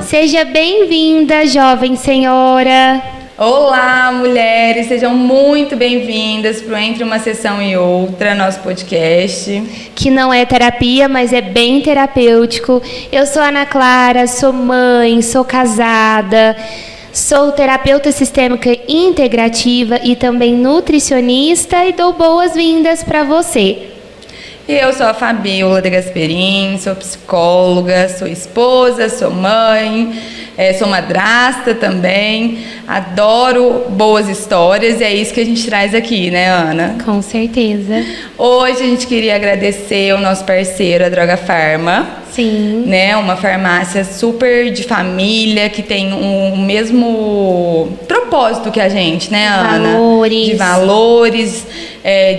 Seja bem-vinda, jovem senhora. Olá, mulheres, sejam muito bem-vindas para o Entre uma Sessão e Outra, nosso podcast. Que não é terapia, mas é bem terapêutico. Eu sou Ana Clara, sou mãe, sou casada, sou terapeuta sistêmica integrativa e também nutricionista e dou boas-vindas para você. Eu sou a Fabiola de Gasperim, sou psicóloga, sou esposa, sou mãe, sou madrasta também, adoro boas histórias e é isso que a gente traz aqui, né, Ana? Com certeza. Hoje a gente queria agradecer o nosso parceiro, a Droga Farma. Sim. Né, uma farmácia super de família, que tem o mesmo propósito que a gente, né, Ana? Valores. De valores,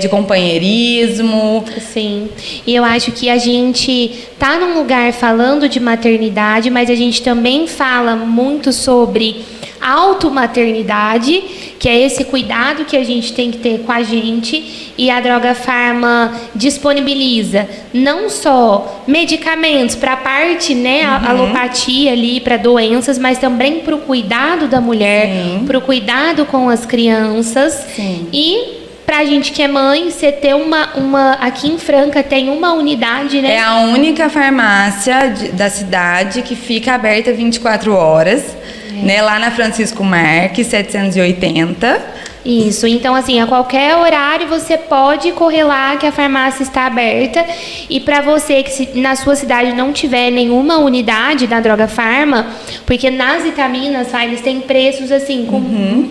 de companheirismo. Sim. E eu acho que a gente tá num lugar falando de maternidade, mas a gente também fala muito sobre automaternidade, que é esse cuidado que a gente tem que ter com a gente, e a Droga Farma disponibiliza não só medicamentos para a parte, né, alopatia ali, para doenças, mas também para o cuidado da mulher, para o cuidado com as crianças. Sim. E pra gente que é mãe, você ter uma aqui em Franca tem uma unidade, né? É a única farmácia da cidade que fica aberta 24 horas. Né, lá na Francisco Marques, 780. Isso, então assim, a qualquer horário você pode correr lá que a farmácia está aberta. E para você que na sua cidade não tiver nenhuma unidade da Droga Farma, porque nas vitaminas, eles têm preços assim,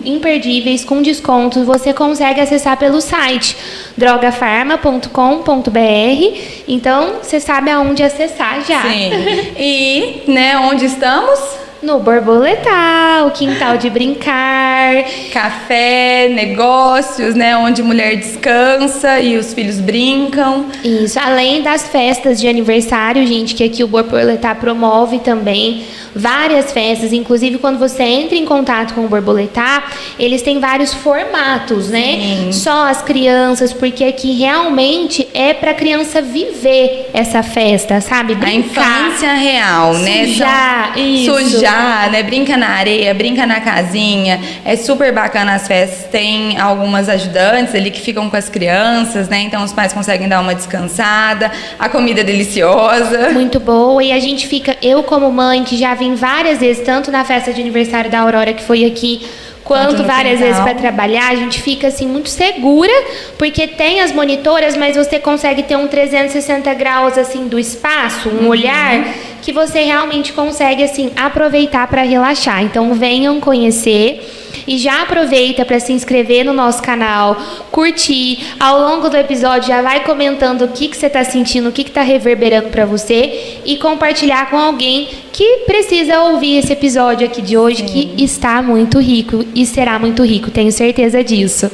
imperdíveis, com descontos, você consegue acessar pelo site drogafarma.com.br. Então, você sabe aonde acessar já. Sim. E, né, onde estamos? No Borboletar, o quintal de brincar. Café, negócios, né? Onde mulher descansa e os filhos brincam. Isso, além das festas de aniversário, gente, que aqui o Borboletar promove também várias festas. Inclusive, quando você entra em contato com o Borboletar, eles têm vários formatos, né? Sim. Só as crianças, porque aqui realmente é pra criança viver essa festa, sabe? Brincar. A infância real, né? Sujar, isso. Sujar, né? Brinca na areia, brinca na casinha. É super bacana as festas. Tem algumas ajudantes ali que ficam com as crianças, né? Então os pais conseguem dar uma descansada. A comida é deliciosa. Muito boa. E a gente fica, eu como mãe, que já vim várias vezes, tanto na festa de aniversário da Aurora, que foi aqui, quanto várias vezes para trabalhar, a gente fica assim muito segura, porque tem as monitoras, mas você consegue ter um 360 graus assim do espaço, um olhar que você realmente consegue assim aproveitar para relaxar. Então venham conhecer e já aproveita para se inscrever no nosso canal, curtir, ao longo do episódio já vai comentando o que você está sentindo, o que está reverberando para você e compartilhar com alguém que precisa ouvir esse episódio aqui de hoje. Sim. Que está muito rico e será muito rico, tenho certeza disso.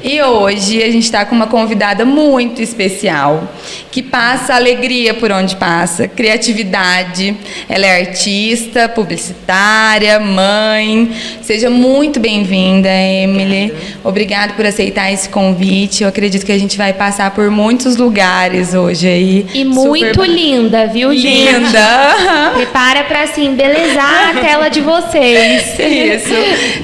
E hoje a gente está com uma convidada muito especial, que passa alegria por onde passa, criatividade. Ela é artista, publicitária, mãe. Seja muito bem-vinda, Emily. Obrigada por aceitar esse convite. Eu acredito que a gente vai passar por muitos lugares hoje aí. E muito linda, viu, gente? Linda! Prepara para assim, embelezar a tela de vocês. Isso.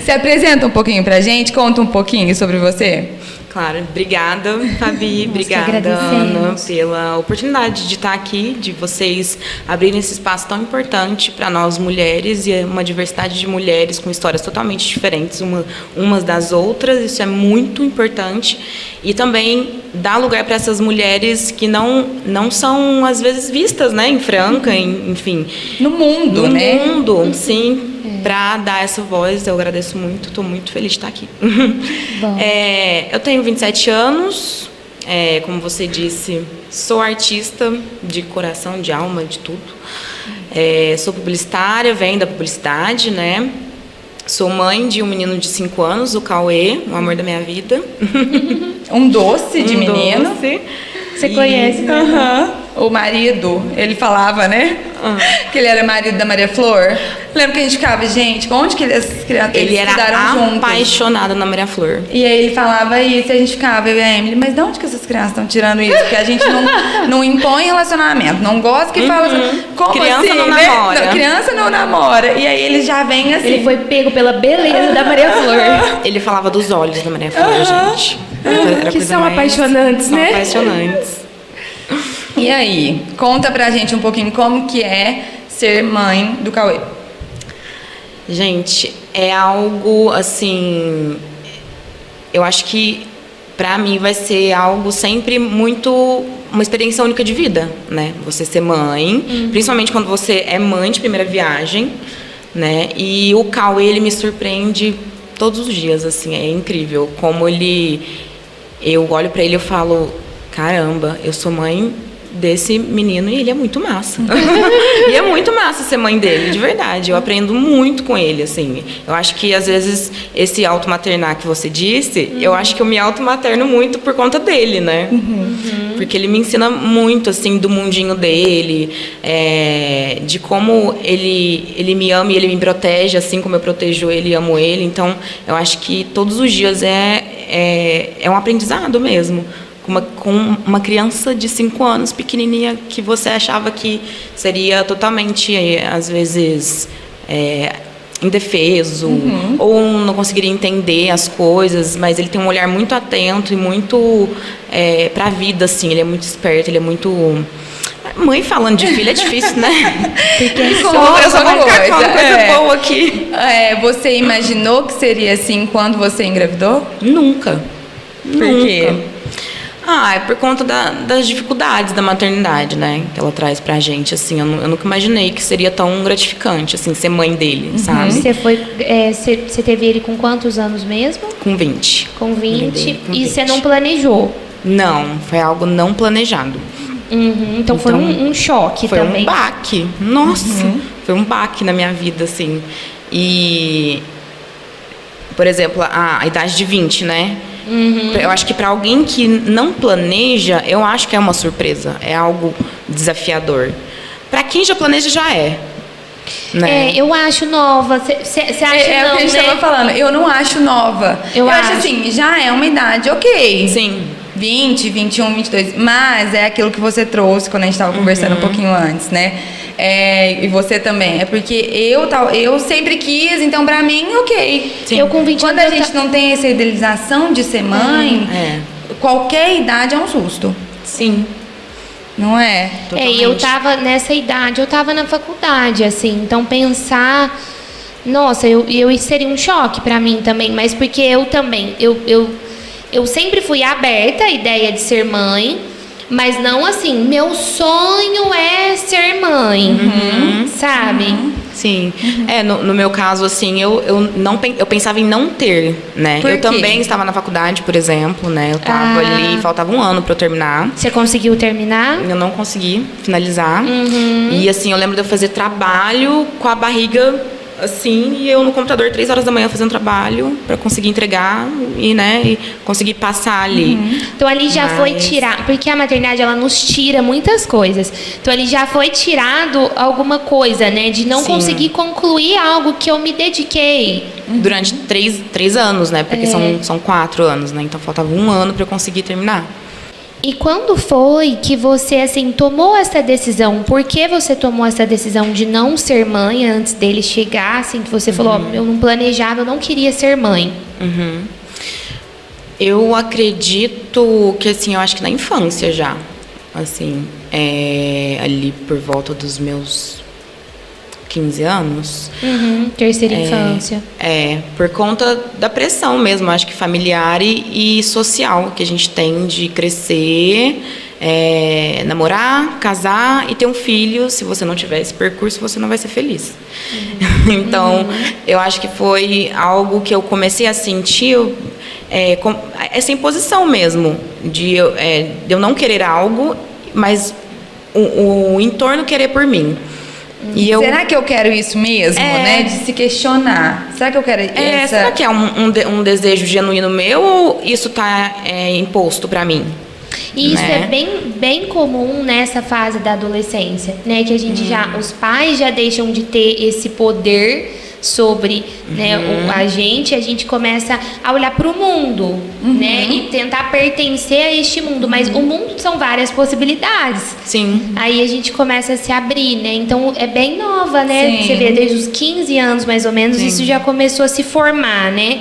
Se apresenta um pouquinho pra gente, conta um pouquinho sobre você. Claro, obrigada, Fabi, obrigada, Ana, pela oportunidade de estar aqui, de vocês abrirem esse espaço tão importante para nós mulheres e uma diversidade de mulheres com histórias totalmente diferentes umas das outras. Isso é muito importante e também dar lugar para essas mulheres que não são às vezes vistas, né, em Franca, enfim, no mundo, né? No mundo, sim. Para dar essa voz, eu agradeço muito, estou muito feliz de estar aqui. Eu tenho 27 anos, como você disse, sou artista de coração, de alma, de tudo. Sou publicitária, venho da publicidade, né? Sou mãe de um menino de 5 anos, o Cauê, o amor da minha vida. Um doce de menino. Doce. Você conhece, né? o marido, ele falava, né? Que ele era marido da Maria Flor. Lembra que a gente ficava, gente, onde que eles era juntos? apaixonado na Maria Flor. E aí ele falava isso, e a gente ficava, eu e a Emily, mas de onde que essas crianças estão tirando isso? Porque a gente não impõe relacionamento, não gosta que fala assim, como criança assim, não né? namora. Não, criança não namora. E aí ele já vem assim. Ele foi pego pela beleza da Maria Flor. Ele falava dos olhos da Maria Flor, gente. Era Que são apaixonantes, são né? apaixonantes. E aí, conta pra gente um pouquinho como que é ser mãe do Cauê. Gente, é algo assim, eu acho que pra mim vai ser algo sempre muito, uma experiência única de vida, né? Você ser mãe, principalmente quando você é mãe de primeira viagem, né? E o Cauê, ele me surpreende todos os dias, assim, é incrível como eu olho pra ele e eu falo, caramba, eu sou mãe desse menino e ele é muito massa. E é muito massa ser mãe dele, de verdade. Eu aprendo muito com ele, assim. Eu acho que, às vezes, esse automaternar que você disse, eu acho que eu me automaterno muito por conta dele, né? Porque ele me ensina muito, assim, do mundinho dele, de como ele me ama e ele me protege, assim como eu protejo ele e amo ele. Então, eu acho que todos os dias é um aprendizado mesmo. Com uma criança de 5 anos, pequenininha, que você achava que seria totalmente, às vezes, indefeso, ou não conseguiria entender as coisas, mas ele tem um olhar muito atento e muito para a vida, assim. Ele é muito esperto, ele é muito... Mãe falando de filho é difícil, né? Porque eu só vou ficar falando coisa boa aqui. Você imaginou que seria assim quando você engravidou? Nunca. Por quê? É por conta das dificuldades da maternidade, né? Que ela traz pra gente, assim. Eu nunca imaginei que seria tão gratificante, assim, ser mãe dele, sabe? Você teve ele com quantos anos mesmo? Com 20. Com 20. Com E 20. você não planejou? Não, foi algo não planejado. Então foi um choque foi também. Foi um baque. Nossa, foi um baque na minha vida, assim. E, por exemplo, a idade de 20, né? Eu acho que para alguém que não planeja, eu acho que é uma surpresa, é algo desafiador. Para quem já planeja, já é. Né? Eu acho nova. Você acha É não, o que a gente né? estava falando. Eu não acho nova. Eu acho assim, já é uma idade ok. Sim. 20, 21, 22. Mas é aquilo que você trouxe quando a gente estava conversando um pouquinho antes, né? E você também. É porque eu sempre quis, então pra mim, ok. Sim. Eu com 20 Quando a gente não tem essa idealização de ser mãe, qualquer idade é um susto. Sim. Não é? E eu tava nessa idade, eu tava na faculdade, assim. Então pensar... Nossa, seria um choque pra mim também. Mas porque eu também... Eu sempre fui aberta à ideia de ser mãe, mas não assim, meu sonho é ser mãe, sabe? Sim. No meu caso, assim, eu pensava em não ter, né? Eu também estava na faculdade, por exemplo, né? Eu estava ali, faltava um ano para eu terminar. Você conseguiu terminar? Eu não consegui finalizar. E assim, eu lembro de eu fazer trabalho com a barriga assim, e eu no computador 3 horas da manhã fazendo trabalho para conseguir entregar e conseguir passar ali. Então ali já foi tirar, porque a maternidade ela nos tira muitas coisas. Então ali já foi tirado alguma coisa, né, de não conseguir concluir algo que eu me dediquei durante 3 anos, né? Porque são 4 anos, né? Então faltava um ano para eu conseguir terminar. E quando foi que você, assim, tomou essa decisão? Por que você tomou essa decisão de não ser mãe antes dele chegar? Assim, que você falou, eu não planejava, eu não queria ser mãe. Eu acredito que, assim, eu acho que na infância já. Assim, ali por volta dos meus 15 anos. Terceira infância. Por conta da pressão mesmo, acho que familiar e social que a gente tem de crescer, namorar, casar e ter um filho. Se você não tiver esse percurso, você não vai ser feliz. Então, eu acho que foi algo que eu comecei a sentir, essa imposição mesmo, de eu não querer algo, mas o entorno querer por mim. Será que eu quero isso mesmo, né? De se questionar. Será que eu quero Será que é um desejo genuíno meu ou isso está imposto para mim? E isso né? é bem comum nessa fase da adolescência, né? Que a gente os pais já deixam de ter esse poder sobre, né, a gente começa a olhar para o mundo, né, e tentar pertencer a este mundo, mas o mundo são várias possibilidades. Sim. Aí a gente começa a se abrir, né? Então é bem nova, né? Sim. Você vê desde os 15 anos mais ou menos, isso já começou a se formar, né?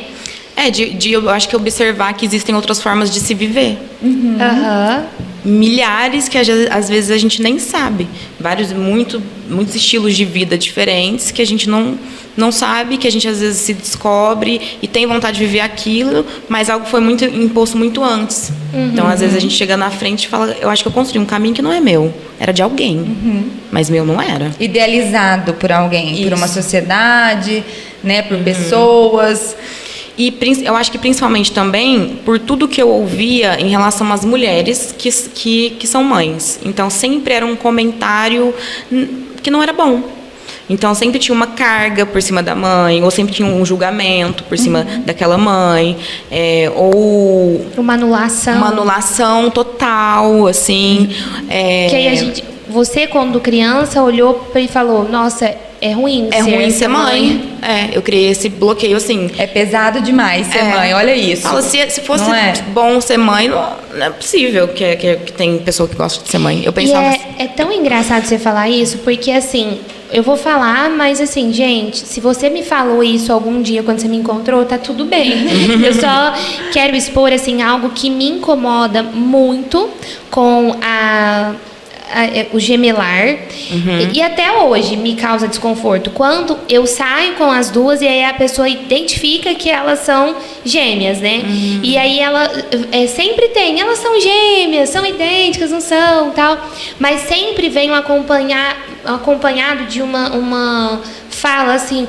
Eu acho que observar que existem outras formas de se viver. Aham. Milhares que às vezes a gente nem sabe. Muitos estilos de vida diferentes que a gente não sabe, que a gente às vezes se descobre e tem vontade de viver aquilo, mas algo foi muito imposto muito antes. Então, às vezes a gente chega na frente e fala, eu acho que eu construí um caminho que não é meu, era de alguém, mas meu não era. Idealizado por alguém, por Isso. uma sociedade, né, por pessoas. E eu acho que principalmente também por tudo que eu ouvia em relação às mulheres que são mães. Então, sempre era um comentário que não era bom. Então, sempre tinha uma carga por cima da mãe, ou sempre tinha um julgamento por cima daquela mãe, ou Uma anulação total, assim. Que aí você, quando criança, olhou e falou, nossa, é ruim ser mãe. Eu criei esse bloqueio, assim. É pesado demais ser mãe, olha isso. Fala, se fosse bom ser mãe, não é possível que tem pessoa que gosta de ser mãe. Eu pensava é tão engraçado você falar isso, porque assim, eu vou falar, mas assim, gente, se você me falou isso algum dia quando você me encontrou, tá tudo bem. Eu só quero expor, assim, algo que me incomoda muito com o gemelar, e até hoje me causa desconforto quando eu saio com as duas e aí a pessoa identifica que elas são gêmeas, né? E aí ela sempre tem, elas são gêmeas, são idênticas, não são, tal, mas sempre vem acompanhado de uma fala assim,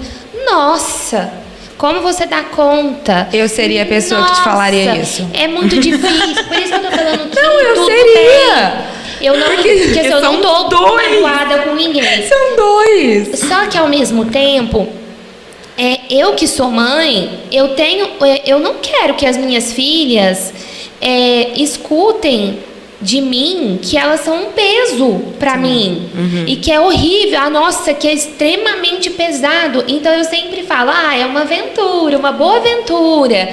nossa, como você dá conta? Eu seria a pessoa que te falaria isso. É muito difícil, por isso que eu tô falando que Não, eu tudo seria. tem. Eu não, porque eu não tô magoada com ninguém. São dois. Só que ao mesmo tempo, eu que sou mãe, eu não quero que as minhas filhas escutem de mim que elas são um peso pra mim e que é horrível, nossa, que é extremamente pesado. Então eu sempre falo, é uma aventura, uma boa aventura,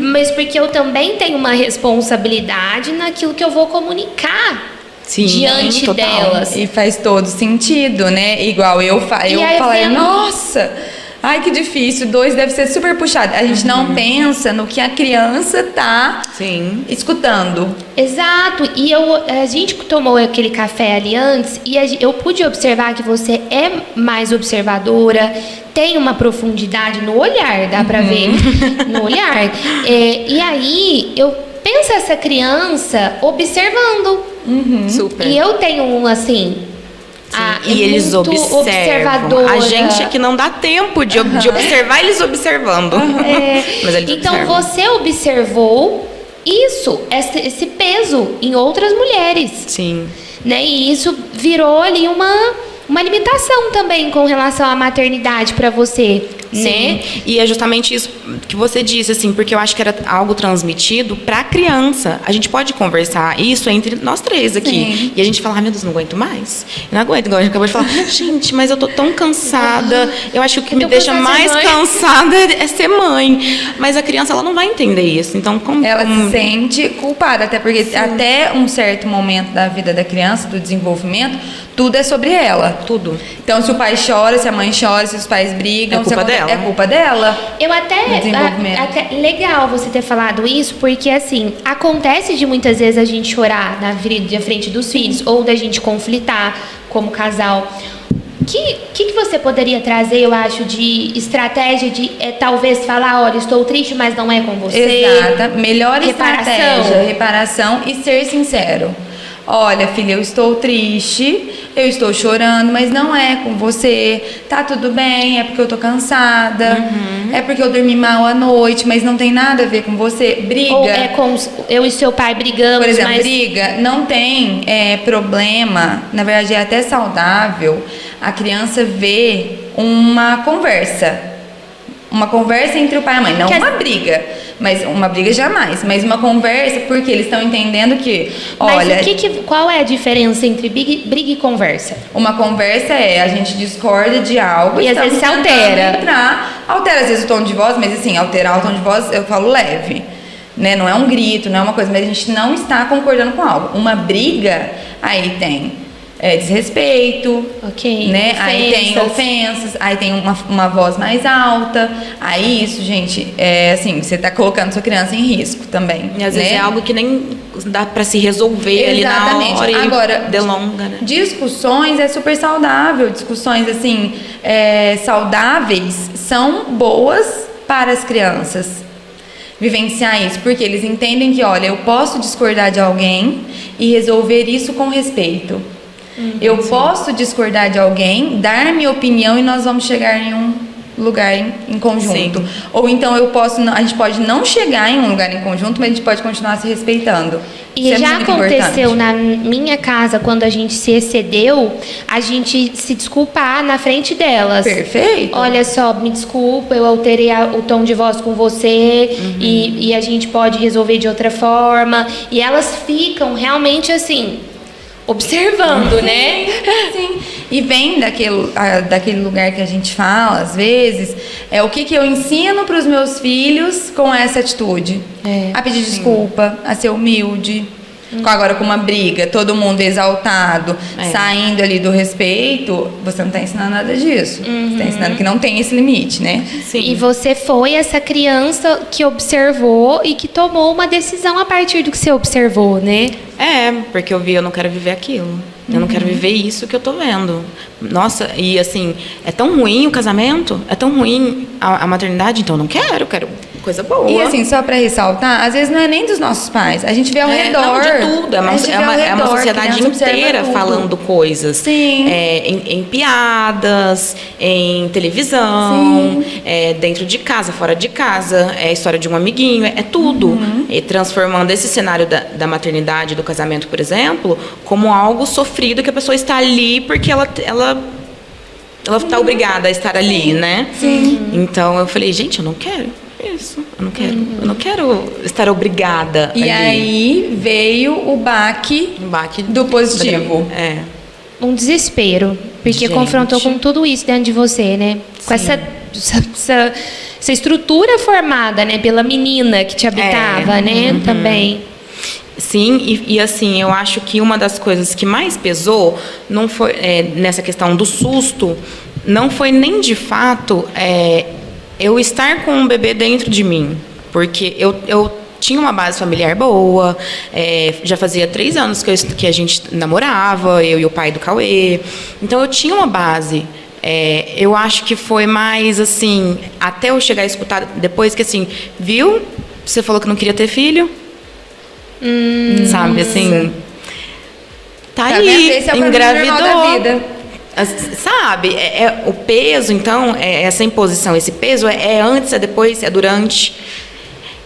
mas porque eu também tenho uma responsabilidade naquilo que eu vou comunicar. Sim, diante total. delas. E faz todo sentido, né? Igual eu falei, nossa, ai que difícil, 2 deve ser super puxado. A gente não pensa no que a criança tá escutando. Exato. E a gente tomou aquele café ali antes e eu pude observar que você é mais observadora, tem uma profundidade no olhar, dá pra ver no olhar. E aí eu penso essa criança observando. Super. E eu tenho assim. E eles observam. A gente é que não dá tempo de observar eles observando. Mas eles então observam. você observou esse peso em outras mulheres. Sim. Né? E isso virou ali uma limitação também com relação à maternidade para você. Sim. Né? E é justamente isso que você disse, assim, porque eu acho que era algo transmitido para a criança. A gente pode conversar isso entre nós 3 aqui. Sim. E a gente fala, meu Deus, não aguento mais. Eu não aguento, igual a gente acabou de falar, gente, mas eu tô tão cansada. Eu acho que o que me deixa mais cansada é ser mãe. Mas a criança, ela não vai entender isso. Então, ela se sente culpada, até porque até um certo momento da vida da criança, do desenvolvimento, tudo é sobre ela. Tudo. Então, se o pai chora, se a mãe chora, se os pais brigam, é culpa dela. É culpa dela. Eu até legal você ter falado isso, porque assim, acontece de muitas vezes a gente chorar na frente dos filhos, ou da gente conflitar como casal. O que você poderia trazer, eu acho, de estratégia de talvez falar, olha, estou triste, mas não é com você? Exata. Melhor estratégia, reparação e ser sincero. Olha, filha, eu estou triste, eu estou chorando, mas não é com você. Tá tudo bem, é porque eu tô cansada, é porque eu dormi mal à noite, mas não tem nada a ver com você. Briga. Ou é com eu e seu pai brigamos, por exemplo, briga, não tem problema, na verdade é até saudável a criança ver uma conversa. uma conversa entre o pai e a mãe, não uma briga, mas uma briga jamais, mas uma conversa, porque eles estão entendendo que, olha... Mas qual é a diferença entre briga e conversa? Uma conversa é a gente discorda de algo e às vezes se altera. Altera às vezes o tom de voz, mas assim, alterar o tom de voz eu falo leve, né? Não é um grito, não é uma coisa, mas a gente não está concordando com algo. Uma briga, aí tem... desrespeito, né? Ofensas. Aí tem ofensas, aí tem uma voz mais alta. Aí isso, gente, assim, você tá colocando sua criança em risco também. E às vezes é algo que nem dá pra se resolver ali na hora. Agora, delonga, né? Discussões é super saudável. Discussões, assim, saudáveis são boas para as crianças. Vivenciar isso, porque eles entendem que, olha, eu posso discordar de alguém e resolver isso com respeito. Eu posso discordar de alguém, dar minha opinião e nós vamos chegar em um lugar em conjunto. Sim. Ou então a gente pode não chegar em um lugar em conjunto, mas a gente pode continuar se respeitando. E já aconteceu na minha casa, quando a gente se excedeu, a gente se desculpar na frente delas. Perfeito. Olha só, me desculpa, eu alterei o tom de voz com você, e a gente pode resolver de outra forma. E elas ficam realmente assim... observando, né? Sim. E vem daquele lugar que a gente fala, às vezes, o que eu ensino para os meus filhos com essa atitude? A pedir desculpa, a ser humilde. Agora, com uma briga, todo mundo exaltado, saindo ali do respeito, você não está ensinando nada disso. Você está ensinando que não tem esse limite, né? Sim. E você foi essa criança que observou e que tomou uma decisão a partir do que você observou, né? Porque eu não quero viver aquilo. Eu não quero viver isso que eu tô vendo. Nossa, e assim, é tão ruim o casamento, é tão ruim a maternidade, então eu não quero coisa boa. E assim, só para ressaltar, às vezes não é nem dos nossos pais, a gente vê ao redor. Não, de tudo, é uma sociedade inteira falando coisas. Sim. Em piadas, em televisão, dentro de casa, fora de casa, é a história de um amiguinho, é tudo. E transformando esse cenário da maternidade, do casamento, por exemplo, como algo sofrido que a pessoa está ali porque ela está obrigada a estar ali, né? Sim. Então eu falei, gente, eu não quero isso. Eu não quero estar obrigada e ali. Aí veio o baque do positivo. Um desespero, porque confrontou com tudo isso dentro de você, né? Com essa estrutura formada, né, pela menina que te habitava, né, também. Sim, e assim, eu acho que uma das coisas que mais pesou não foi nessa questão do susto, não foi nem de fato eu estar com um bebê dentro de mim, porque eu tinha uma base familiar boa, já fazia 3 anos que a gente namorava, eu e o pai do Cauê, então eu tinha uma base. Eu acho que foi mais assim, até eu chegar a escutar depois que assim, viu? Você falou que não queria ter filho? Sabe, assim, tá aí, engravidou. Sabe, o peso, então, essa imposição, esse peso é antes, é depois, é durante.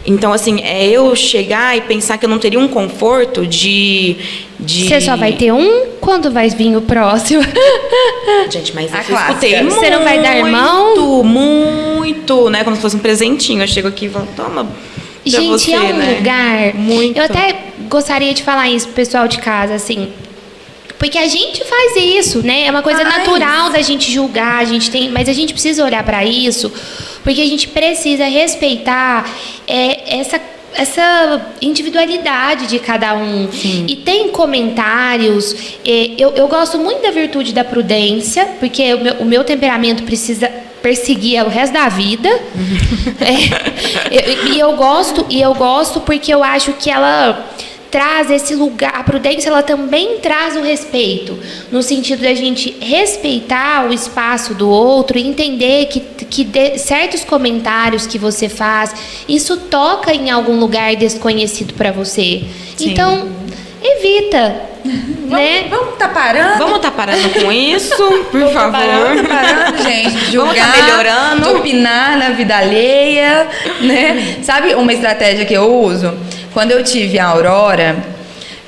Então, assim, eu chegar e pensar que eu não teria um conforto de... Você só vai ter um? Quando vai vir o próximo? Gente, mas eu escutei muito. Você não vai dar irmão? Muito, né? Como se fosse um presentinho. Eu chego aqui e falo, toma... Gente, você, é um lugar... Muito. Eu até gostaria de falar isso pro pessoal de casa, assim... Porque a gente faz isso, né? É uma coisa natural da gente julgar, mas a gente precisa olhar para isso, porque a gente precisa respeitar essa individualidade de cada um. Sim. E tem comentários... Eu gosto muito da virtude da prudência, porque o meu temperamento precisa... perseguir o resto da vida. E eu gosto porque eu acho que ela traz esse lugar, a prudência ela também traz o respeito, no sentido da gente respeitar o espaço do outro e entender que certos comentários que você faz, isso toca em algum lugar desconhecido para você. Sim. Então, evita. Né? Vamos tá parando? Vamos tá parando com isso, por favor. Tá parando, gente. Julgar, vamos tá melhorando. Opinar na vida alheia, né? Sabe uma estratégia que eu uso? Quando eu tive a Aurora,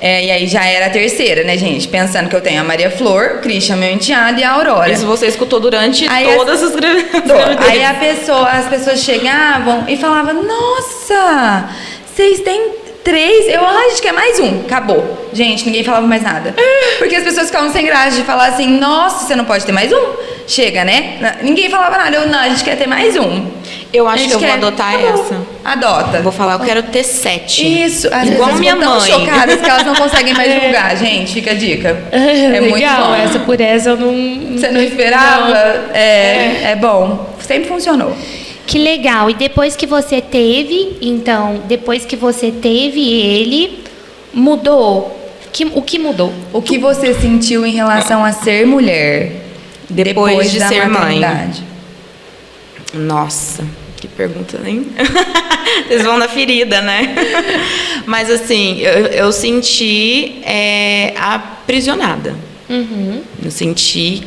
E aí já era a terceira, né, gente? Pensando que eu tenho a Maria Flor, o Christian, meu enteado, e a Aurora. Isso você escutou durante todas as gravidezes. Aí as pessoas chegavam e falavam, nossa, vocês têm 3, a gente quer mais um, acabou. Gente, ninguém falava mais nada. Porque as pessoas ficavam sem graça de falar assim, nossa, você não pode ter mais um? Chega, né? Ninguém falava nada, não, a gente quer ter mais um. Eu acho que eu vou adotar essa. Adota. Vou falar, eu quero ter 7. Isso, as igual pessoas minha ficam mãe. tão chocadas que elas não conseguem mais julgar, gente, fica a dica. É muito Legal, bom. essa por essa eu não... Você não esperava? Não. É bom, sempre funcionou. Que legal. E depois que você teve, ele, mudou? O que mudou? O que você sentiu em relação a ser mulher depois de da ser maternidade? Mãe. Nossa, que pergunta, hein? Vocês vão na ferida, né? Mas assim, eu senti aprisionada. Uhum. Eu senti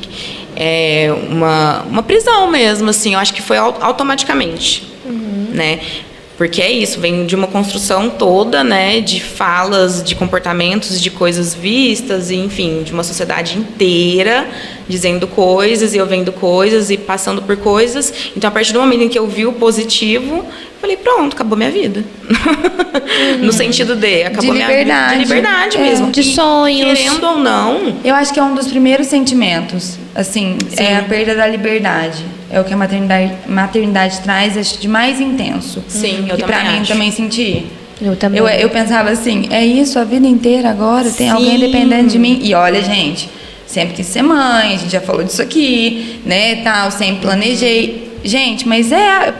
uma prisão mesmo, assim. Eu acho que foi automaticamente, né? Porque é isso, vem de uma construção toda, né, de falas, de comportamentos, de coisas vistas, e, enfim, de uma sociedade inteira dizendo coisas, e eu vendo coisas, e passando por coisas. Então, a partir do momento em que eu vi o positivo, falei, pronto, acabou minha vida. No sentido de, acabou minha vida. De liberdade mesmo. De sonhos. Querendo ou não. Eu acho que é um dos primeiros sentimentos, assim, é a perda da liberdade. É o que a maternidade traz, acho, de mais intenso. Sim, eu também também pra mim acho. também senti. Eu também. Eu pensava assim, é isso a vida inteira agora? Tem Sim. alguém dependendo de mim? E olha, gente, sempre quis ser mãe, a gente já falou disso aqui, né, tal, sempre planejei. Gente, mas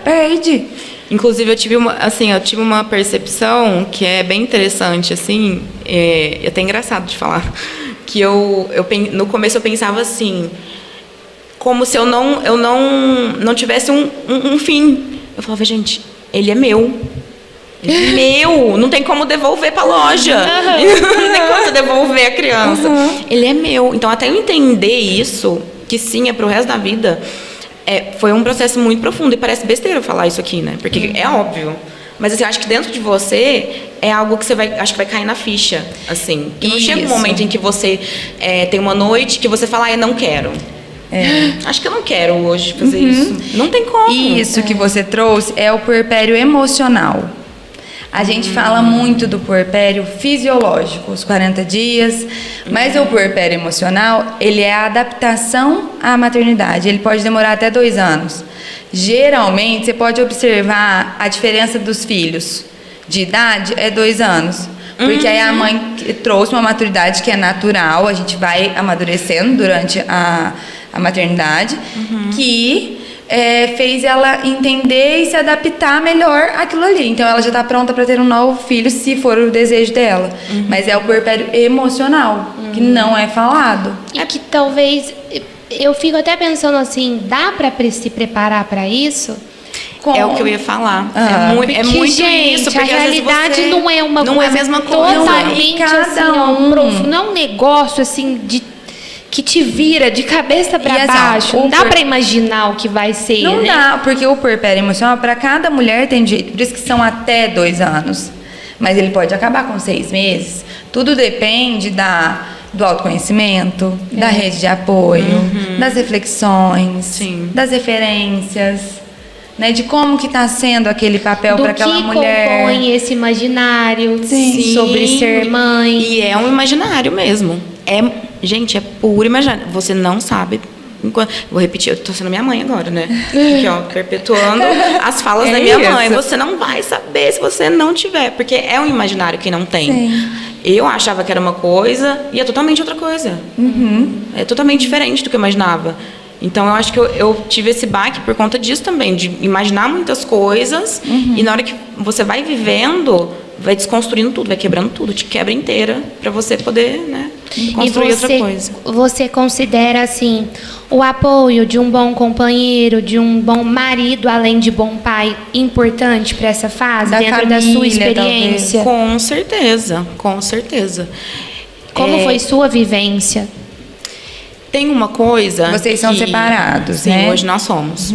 perde. Inclusive, eu tive uma percepção que é bem interessante, assim, é até engraçado de falar, que no começo eu pensava assim, como se eu não tivesse um fim. Eu falava, gente, ele é meu. Ele é meu. Não tem como devolver pra loja. Não tem como você devolver a criança. Ele é meu. Então, até eu entender isso, que sim, é pro resto da vida, foi um processo muito profundo. E parece besteira eu falar isso aqui, né? Porque é óbvio. Mas assim, eu acho que dentro de você é algo que acho que vai cair na ficha, assim. Que não chega um momento em que você tem uma noite que você fala, eu não quero. Acho que eu não quero hoje fazer isso. Não tem como. Isso que você trouxe é o puerpério emocional. A gente fala muito do puerpério fisiológico, os 40 dias, mas o puerpério emocional, ele é a adaptação à maternidade. Ele pode demorar até 2 anos. Geralmente, você pode observar a diferença dos filhos de idade 2 anos. Porque aí a mãe trouxe uma maturidade que é natural, a gente vai amadurecendo durante a maternidade, que fez ela entender e se adaptar melhor àquilo ali. Então, ela já está pronta para ter um novo filho, se for o desejo dela. Mas é o puerpério emocional, que não é falado. E que talvez... Eu fico até pensando assim, dá para se preparar para isso? É o que eu ia falar. É muito gente, isso. Porque a realidade não é uma coisa é a mesma coisa. Totalmente assim, não é um negócio assim que te vira de cabeça para baixo. Não dá para imaginar o que vai ser, não né? dá, porque o puerpério emocional, para cada mulher tem jeito. Por isso que são até 2 anos. Mas ele pode acabar com 6 meses. Tudo depende do autoconhecimento, da rede de apoio, das reflexões, das referências, né, de como que está sendo aquele papel para aquela mulher. Do que compõe esse imaginário sobre ser mãe. E é um imaginário mesmo. Gente, é puro imaginário. Você não sabe. Vou repetir, eu tô sendo minha mãe agora, né? Aqui, ó, perpetuando as falas da minha mãe. Você não vai saber se você não tiver, porque é um imaginário que não tem. Sim. Eu achava que era uma coisa e é totalmente outra coisa. É totalmente diferente do que eu imaginava. Então, eu acho que eu tive esse baque por conta disso também, de imaginar muitas coisas e na hora que você vai vivendo, vai desconstruindo tudo, vai quebrando tudo, te quebra inteira para você poder, né, construir outra coisa. Você considera, assim, o apoio de um bom companheiro, de um bom marido, além de bom pai, importante para essa fase, dentro da sua experiência? Talvez. Com certeza, com certeza. Como foi sua vivência? Tem uma coisa... Vocês são separados, sim, né? Sim, hoje nós somos.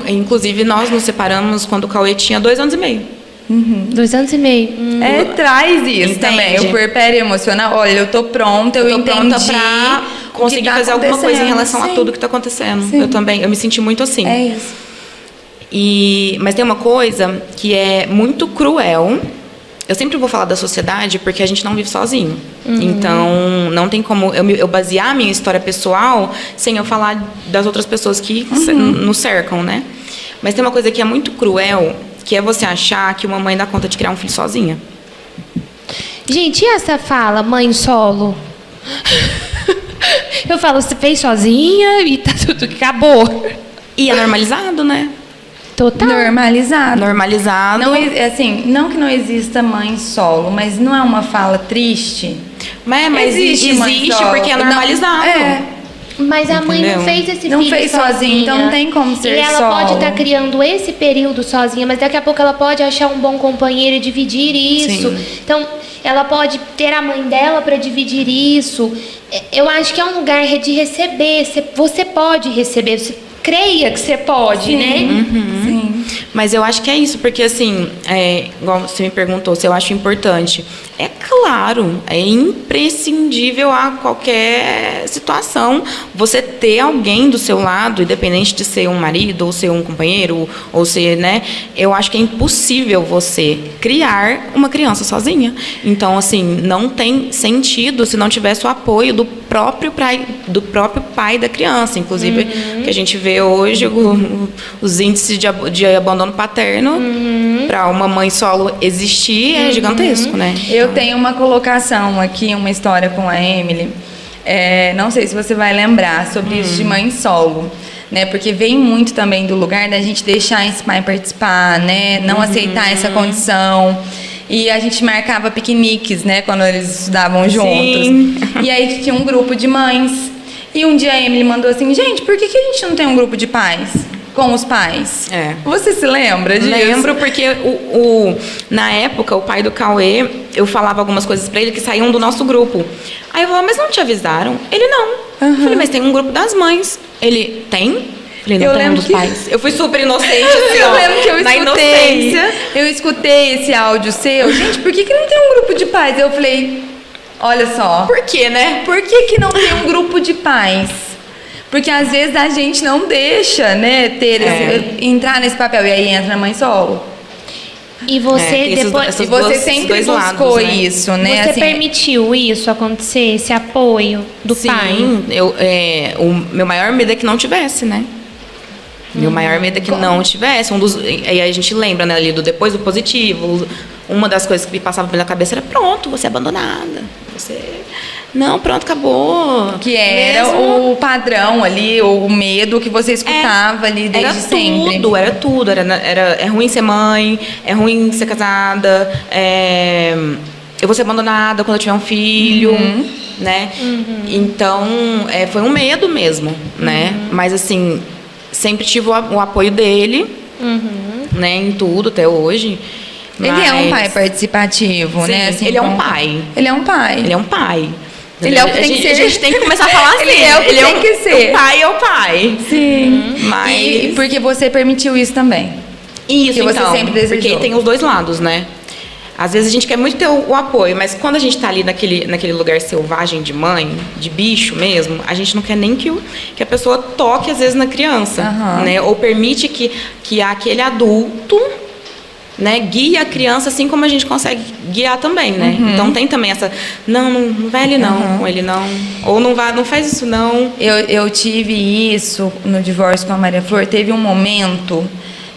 Inclusive, nós nos separamos quando o Cauê tinha 2 anos e meio. 2 anos e meio. Traz isso. Entende? Também. O puerpério emocional, olha, eu tô pronta, eu entendi pronta pra conseguir fazer alguma coisa em relação a tudo que tá acontecendo. Eu também, eu me senti muito assim. É isso. Mas tem uma coisa que é muito cruel. Eu sempre vou falar da sociedade porque a gente não vive sozinho. Então, não tem como eu basear a minha história pessoal sem eu falar das outras pessoas que nos cercam, né? Mas tem uma coisa que é muito cruel, que é você achar que uma mãe dá conta de criar um filho sozinha. Gente, e essa fala, mãe solo? Eu falo, você fez sozinha e tá tudo que acabou. E é normalizado, né? Total. Normalizado. Normalizado. Assim, não que não exista mãe solo, mas não é uma fala triste? Mas existe porque é normalizado. Mas a mãe não fez esse filho Não fez sozinha, então não tem como ser solo. E ela solo. pode estar criando esse período sozinha, mas daqui a pouco ela pode achar um bom companheiro e dividir isso. Sim. Então, ela pode ter a mãe dela para dividir isso. Eu acho que é um lugar de receber. Você pode receber, você creia que você pode, né? Sim. Mas eu acho que é isso, porque assim, igual você me perguntou se eu acho importante. É claro, é imprescindível a qualquer situação você ter alguém do seu lado, independente de ser um marido, ou ser um companheiro, ou ser, né? Eu acho que é impossível você criar uma criança sozinha. Então, assim, não tem sentido se não tivesse o apoio do próprio pai da criança. Inclusive, que a gente vê hoje, os índices de abandono paterno para uma mãe solo existir é gigantesco, né? Eu tenho uma colocação aqui, uma história com a Emily. Não sei se você vai lembrar sobre isso de mãe solo, né? Porque vem muito também do lugar da gente deixar esse pai participar, né? Não aceitar essa condição. E a gente marcava piqueniques, né? Quando eles estudavam juntos. Sim. E aí tinha um grupo de mães. E um dia a Emily mandou assim, gente, por que a gente não tem um grupo de pais? Com os pais. Você se lembra disso? Lembro, porque na época, o pai do Cauê, eu falava algumas coisas pra ele que saíam do nosso grupo. Aí eu falava, mas não te avisaram? Ele, não. Eu falei, mas tem um grupo das mães. Ele, tem? Falei, não, tem um dos pais. Eu fui super inocente, assim, eu lembro que eu na escutei. inocência. Eu escutei esse áudio seu. Gente, por que não tem um grupo de pais? Eu falei, olha só. Por quê, né? Por que não tem um grupo de pais? Porque às vezes a gente não deixa, né, entrar nesse papel. E aí entra a mãe solo. E você depois. Sempre buscou isso, né? Você assim, permitiu isso acontecer, esse apoio do pai? Sim, o meu maior medo é que não tivesse, né? Meu maior medo é que não tivesse. Aí a gente lembra, né, ali do depois do positivo. Uma das coisas que me passava pela cabeça era, pronto, você é abandonada. Não, pronto, acabou. Que era o padrão ali, o medo que você escutava ali desde sempre. Era tudo. É ruim ser mãe, é ruim ser casada, eu vou ser abandonada quando eu tiver um filho, né? Então, foi um medo mesmo, né? Mas, assim, sempre tive o apoio dele, né? Em tudo, até hoje. Ele é um pai participativo, sim, né? Assim, ele é um pai. Ele é um pai. Ele é um pai. Ele é o que tem que ser. A gente tem que começar a falar assim. Ele é o que tem que ser. O pai é o pai. Sim. Mas... E porque você permitiu isso também. Isso, que você sempre desejou. Porque tem os dois lados, né? Às vezes a gente quer muito ter o apoio, mas quando a gente tá ali naquele lugar selvagem de mãe, de bicho mesmo, a gente não quer nem que a pessoa toque, às vezes, na criança. Né? Ou permite que aquele adulto... né, guia a criança assim como a gente consegue guiar também, né? Então tem também essa, não vai ali não, com ele não, ou não faz isso não. Eu tive isso no divórcio com a Maria Flor, teve um momento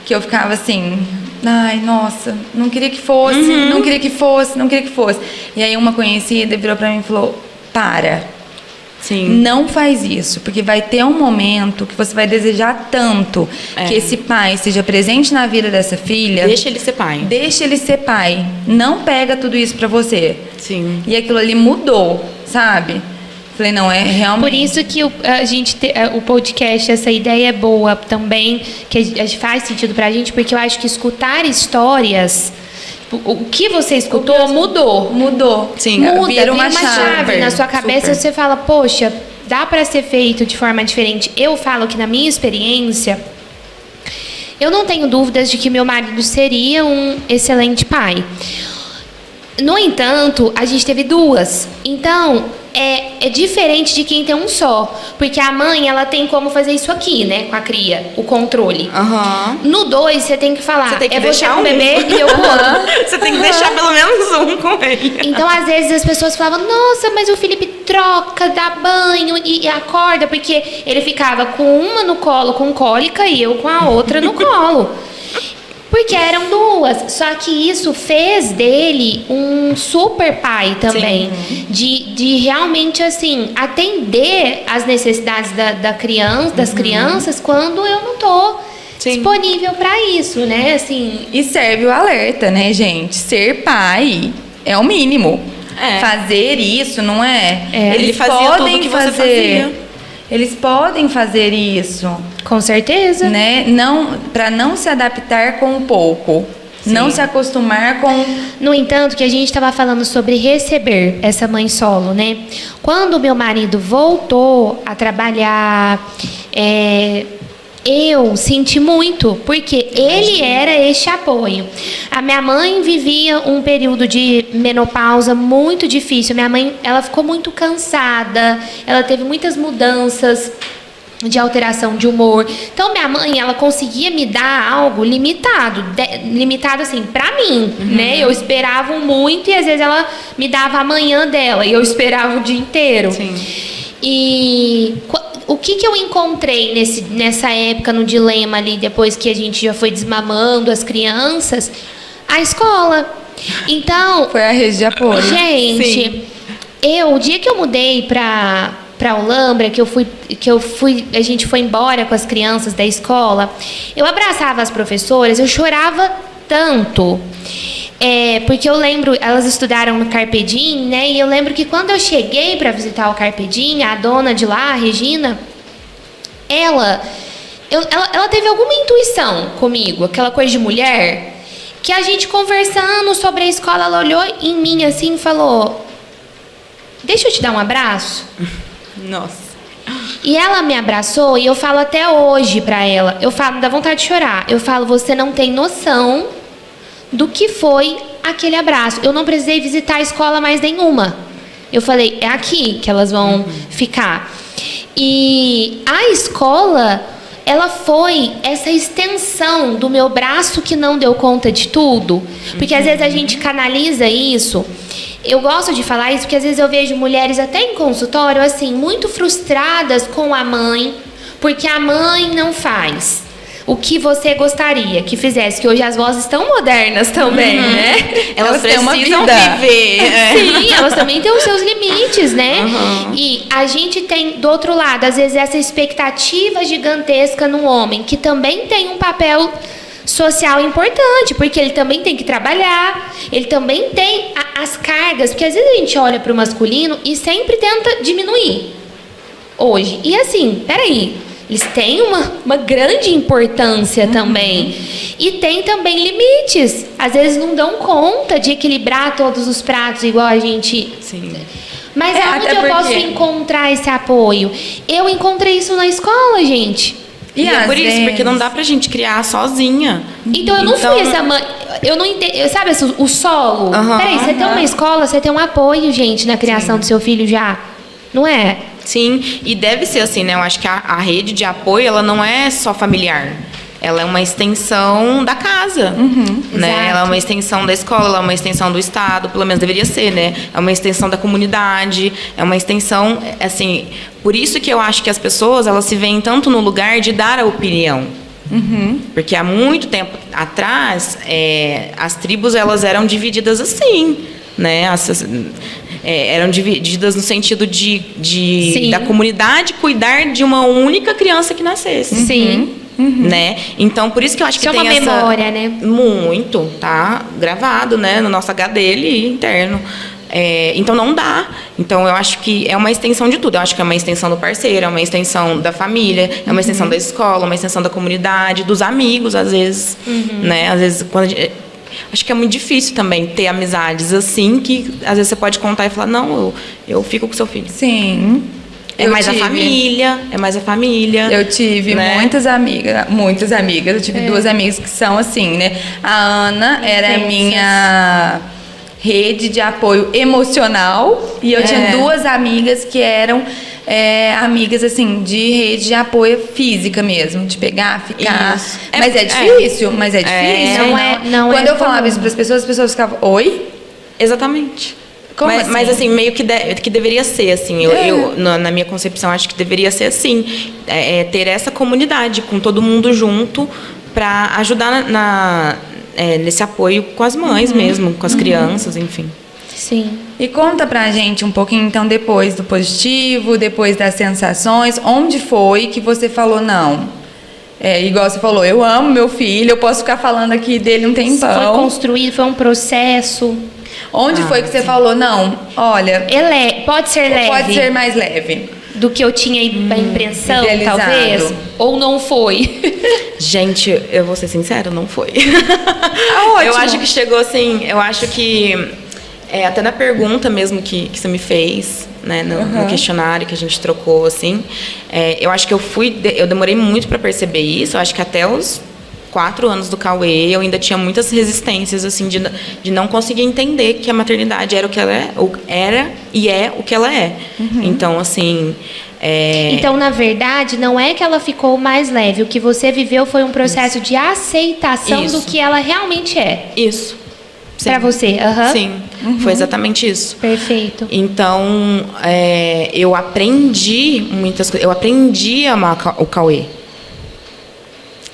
que eu ficava assim, ai, nossa, não queria que fosse, não queria que fosse. E aí uma conhecida virou pra mim e falou, para. Sim. Não faz isso, porque vai ter um momento que você vai desejar tanto que esse pai seja presente na vida dessa filha. Deixa ele ser pai. Deixa ele ser pai. Não pega tudo isso pra você. Sim. E aquilo ali mudou, sabe? Falei, não, é realmente... Por isso que o podcast, essa ideia é boa também, que faz sentido pra gente, porque eu acho que escutar histórias... O que você escutou mudou. Sim, vira uma chave na sua cabeça. Você fala, poxa, dá para ser feito de forma diferente. Eu falo que na minha experiência, Eu não tenho dúvidas de que meu marido seria um excelente pai. No entanto, a gente teve 2. Então, é diferente de quem tem um só. Porque a mãe, ela tem como fazer isso aqui, né? Com a cria, o controle. No 2, você tem que falar, você tem que você com o bebê e eu com o outro. Você tem que deixar pelo menos um com ele. Então, às vezes, as pessoas falavam, nossa, mas o Felipe troca, dá banho e acorda. Porque ele ficava com uma no colo com cólica e eu com a outra no colo. Porque eram 2, só que isso fez dele um super pai também, de realmente assim atender às necessidades das crianças quando eu não tô disponível para isso, né? Assim, e serve o alerta, né, gente? Ser pai é o mínimo. Fazer isso não é. Ele fazia tudo que você fazia. Eles podem fazer isso. Com certeza. Né? Para não se adaptar com o pouco. Sim. Não se acostumar com... No entanto, que a gente estava falando sobre receber essa mãe solo, né? Quando meu marido voltou a trabalhar, eu senti muito, porque ele era este apoio. A minha mãe vivia um período de menopausa muito difícil. Minha mãe, ela ficou muito cansada, ela teve muitas mudanças de alteração de humor. Então, minha mãe, ela conseguia me dar algo limitado assim, pra mim, né? Eu esperava muito e às vezes ela me dava a manhã dela e eu esperava o dia inteiro. Sim. E o que eu encontrei nessa época, no dilema ali, depois que a gente já foi desmamando as crianças? A escola. Então... Foi a rede de apoio. Gente, o dia que eu mudei pra Olambra, a gente foi embora com as crianças da escola, eu abraçava as professoras, eu chorava tanto. Porque eu lembro, elas estudaram no Carpe Diem, né? E eu lembro que quando eu cheguei para visitar o Carpe Diem, a dona de lá, a Regina, ela teve alguma intuição comigo, aquela coisa de mulher, que a gente conversando sobre a escola, ela olhou em mim assim e falou: deixa eu te dar um abraço. Nossa. E ela me abraçou e eu falo até hoje pra ela, eu falo, dá vontade de chorar, eu falo, você não tem noção do que foi aquele abraço. Eu não precisei visitar a escola mais nenhuma. Eu falei, é aqui que elas vão ficar. E a escola, ela foi essa extensão do meu braço que não deu conta de tudo. Porque às vezes a gente canaliza isso. Eu gosto de falar isso porque às vezes eu vejo mulheres até em consultório assim, muito frustradas com a mãe, porque a mãe não faz o que você gostaria que fizesse, que hoje as vozes estão modernas também, né? Elas precisam viver. Sim, elas também têm os seus limites, né? E a gente tem, do outro lado, às vezes essa expectativa gigantesca no homem, que também tem um papel social importante, porque ele também tem que trabalhar, ele também tem as cargas, porque às vezes a gente olha para o masculino e sempre tenta diminuir hoje. E assim, peraí, eles têm uma grande importância também. E tem também limites. Às vezes não dão conta de equilibrar todos os pratos igual a gente... Sim. Mas aonde eu posso encontrar esse apoio? Eu encontrei isso na escola, gente. E é por isso, porque não dá pra gente criar sozinha. Então eu não fui essa mãe... Eu não entendo... Sabe o solo? Peraí, você tem uma escola, você tem um apoio, gente, na criação do seu filho já. Não é? Sim, e deve ser assim, né? Eu acho que a rede de apoio, ela não é só familiar. Ela é uma extensão da casa, né? Ela é uma extensão da escola, ela é uma extensão do Estado, pelo menos deveria ser, né? É uma extensão da comunidade, é uma extensão, assim... Por isso que eu acho que as pessoas, elas se veem tanto no lugar de dar a opinião. Porque há muito tempo atrás, as tribos, elas eram divididas assim, né? Eram divididas no sentido da comunidade cuidar de uma única criança que nascesse. Sim. Né? Então, por isso que eu acho que isso tem é uma memória, né? Muito, tá gravado, né? No nosso HD interno. Então, não dá. Então, eu acho que é uma extensão de tudo. Eu acho que é uma extensão do parceiro, é uma extensão da família, é uma extensão da escola, uma extensão da comunidade, dos amigos, às vezes. Né? Às vezes, acho que é muito difícil também ter amizades assim, que às vezes você pode contar e falar, não, eu fico com seu filho. Sim. É mais a família. Eu tive, né, muitas amigas. Eu tive duas amigas que são assim, né? A Ana era a minha rede de apoio emocional e eu tinha duas amigas que eram amigas, assim, de rede de apoio física mesmo, de pegar, ficar. Isso. Mas é difícil, Não Quando eu falava isso para as pessoas ficavam, oi? Exatamente. Mas assim, meio que deveria ser, assim, na minha concepção, acho que deveria ser assim, ter essa comunidade com todo mundo junto para ajudar nesse apoio com as mães mesmo, com as crianças, enfim. Sim. E conta pra gente um pouquinho, então, depois do positivo, depois das sensações, onde foi que você falou não? Igual você falou, eu amo meu filho, eu posso ficar falando aqui dele um tempão. Foi construído, foi um processo. Onde foi que você falou, não, olha... Pode ser leve. Pode ser mais leve. Do que eu tinha a impressão, idealizado. talvez? Ou não foi? Gente, eu vou ser sincera, não foi. Ótimo. Eu acho que chegou assim, até na pergunta mesmo que você me fez, né, no questionário que a gente trocou, assim, eu acho que eu demorei muito para perceber isso. Eu acho que até os 4 anos do Cauê, eu ainda tinha muitas resistências, assim, de não conseguir entender que a maternidade era o que ela era e é o que ela é. Então, assim... Então, na verdade, não é que ela ficou mais leve. O que você viveu foi um processo de aceitação do que ela realmente é. Isso. Para você, Sim, foi exatamente isso. Perfeito. Então, eu aprendi muitas coisas. Eu aprendi a amar o Cauê.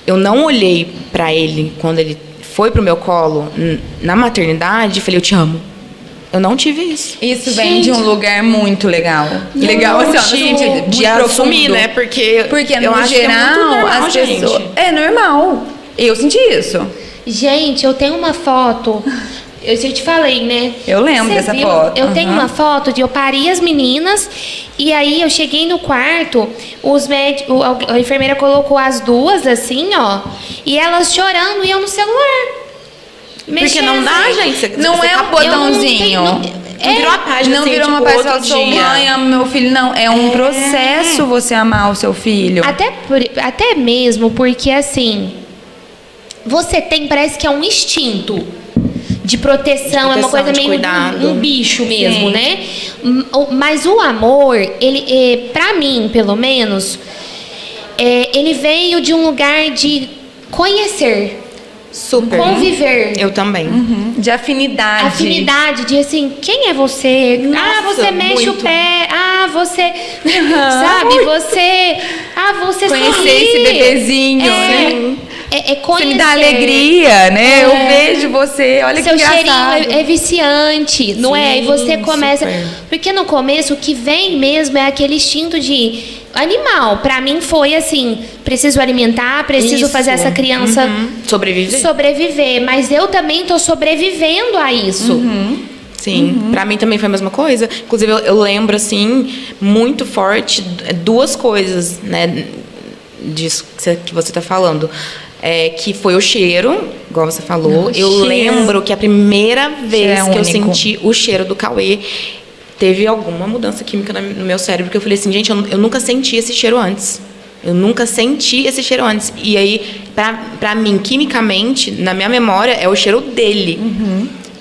Eu não olhei para ele quando ele foi pro meu colo na maternidade e falei, eu te amo. Eu não tive isso. Isso vem de um lugar muito legal. Legal, assim, de assumir, né? Porque no geral, as pessoas... É normal. Eu senti isso. Gente, eu tenho uma foto... Eu te falei, né? Eu lembro dessa foto. Eu tenho uma foto de eu pari as meninas e aí eu cheguei no quarto, a enfermeira colocou as duas assim, ó, e elas chorando e eu no celular. Porque não dá, gente. Não é um botãozinho. Não virou uma página. Não virou uma página, sou mãe, amo meu filho. Não, é um processo você amar o seu filho. Até mesmo porque, assim, você tem, parece que é um instinto de proteção, é uma coisa meio um bicho mesmo, né? Mas o amor, ele, pra mim, pelo menos, ele veio de um lugar de conhecer. Super. Conviver. Eu também. De afinidade. Afinidade, de assim, quem é você? Nossa, você mexe muito. o pé. Você... Sabe? Você conhecer sorri. esse bebezinho, né? Conhecer. Você me dá alegria, né? Eu vejo você, olha que engraçado. Seu cheirinho é viciante, não é? E você começa... Super. Porque no começo, o que vem mesmo é aquele instinto de... animal. Pra mim foi assim, preciso alimentar, preciso fazer essa criança sobreviver. Mas eu também tô sobrevivendo a isso. Sim, pra mim também foi a mesma coisa. Inclusive, eu lembro, assim, muito forte, 2 coisas, né, disso que você tá falando. Que foi o cheiro, igual você falou. Eu lembro que a primeira vez que eu senti o cheiro do Cauê, teve alguma mudança química no meu cérebro, que eu falei assim, gente, eu nunca senti esse cheiro antes. E aí, pra mim, quimicamente, na minha memória, é o cheiro dele.